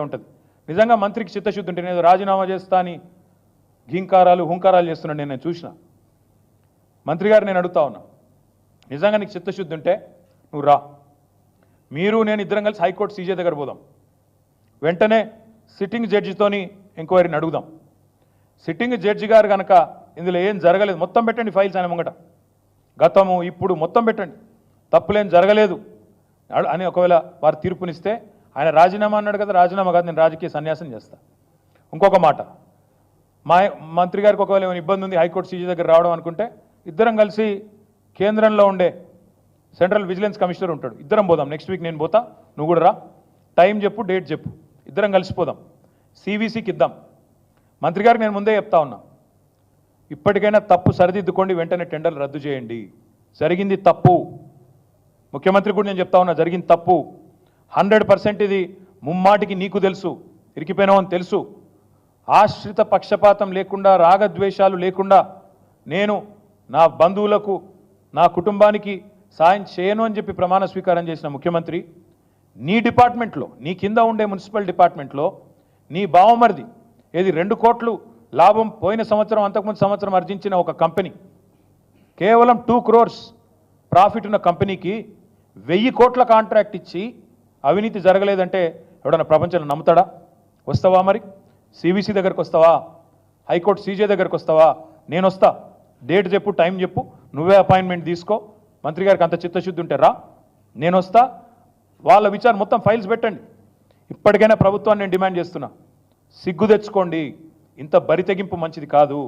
ఉంటుంది. నిజంగా మంత్రికి చిత్తశుద్ధి ఉంటే నేను రాజీనామా చేస్తా అని హుంకారాలు చేస్తున్నాను నేను చూసిన. మంత్రి గారు నేను అడుగుతా ఉన్నా, నిజంగా నీకు చిత్తశుద్ధి ఉంటే నువ్వు రా, మీరు నేను ఇద్దరం కలిసి హైకోర్టు సీజే దగ్గర పోదాం, వెంటనే సిట్టింగ్ జడ్జితోని ఎంక్వైరీని అడుగుదాం. సిట్టింగ్ జడ్జి గారు కనుక ఇందులో ఏం జరగలేదు మొత్తం పెట్టండి, ఫైల్స్ ఆయన ముంగట గతము ఇప్పుడు మొత్తం పెట్టండి, తప్పులేం జరగలేదు అని ఒకవేళ వారు తీర్పునిస్తే ఆయన రాజీనామా అన్నాడు కదా, రాజీనామా కాదు నేను రాజకీయ సన్యాసం చేస్తా. ఇంకొక మాట, మా మంత్రి గారికి ఒకవేళ ఏమైనా ఇబ్బంది ఉంది హైకోర్టు సీజీ దగ్గర రావడం అనుకుంటే ఇద్దరం కలిసి కేంద్రంలో ఉండే సెంట్రల్ విజిలెన్స్ కమిషనర్ ఉంటాడు, ఇద్దరం పోదాం. నెక్స్ట్ వీక్ నేను పోతా, నువ్వు కూడా రా, టైం చెప్పు, డేట్ చెప్పు, ఇద్దరం కలిసిపోదాం, సివిసికి ఇద్దాం. మంత్రి గారికి నేను ముందే చెప్తా ఉన్నా, ఇప్పటికైనా తప్పు సరిదిద్దుకోండి, వెంటనే టెండర్లు రద్దు చేయండి. జరిగింది తప్పు, ముఖ్యమంత్రి కూడా నేను చెప్తా ఉన్నా, జరిగింది తప్పు 100%. ఇది ముమ్మాటికి నీకు తెలుసు, ఇరికిపోయినావు అని తెలుసు. ఆశ్రిత పక్షపాతం లేకుండా, రాగద్వేషాలు లేకుండా నేను నా బంధువులకు నా కుటుంబానికి సాయం చేయను అని చెప్పి ప్రమాణ స్వీకారం చేసిన ముఖ్యమంత్రి, నీ డిపార్ట్మెంట్లో నీ కింద ఉండే మున్సిపల్ డిపార్ట్మెంట్లో నీ బావమరిది ఏది 2 కోట్లు లాభం పోయిన సంవత్సరం అంతకుముందు సంవత్సరం ఆర్జించిన ఒక కంపెనీ, కేవలం 2 crores ప్రాఫిట్ ఉన్న కంపెనీకి 1000 కోట్ల కాంట్రాక్ట్ ఇచ్చి అవినీతి జరగలేదంటే ఎవడన్నా ప్రపంచంలో నమ్ముతాడా? వస్తావా మరి? సివిసి దగ్గరకు వస్తావా? హైకోర్టు సీజే దగ్గరకు వస్తావా? నేను వస్తా, డేట్ చెప్పు, టైం చెప్పు, నువ్వే అపాయింట్మెంట్ తీసుకో. మంత్రి గారికి అంత చిత్తశుద్ధి ఉంటే రా, నేను వస్తా, వాళ్ళ విచారణ మొత్తం ఫైల్స్ పెట్టండి. ఇప్పటికైనా ప్రభుత్వాన్ని నేను డిమాండ్ చేస్తున్నా, సిగ్గు తెచ్చుకోండి, ఇంత బరి తెగింపు మంచిది కాదు.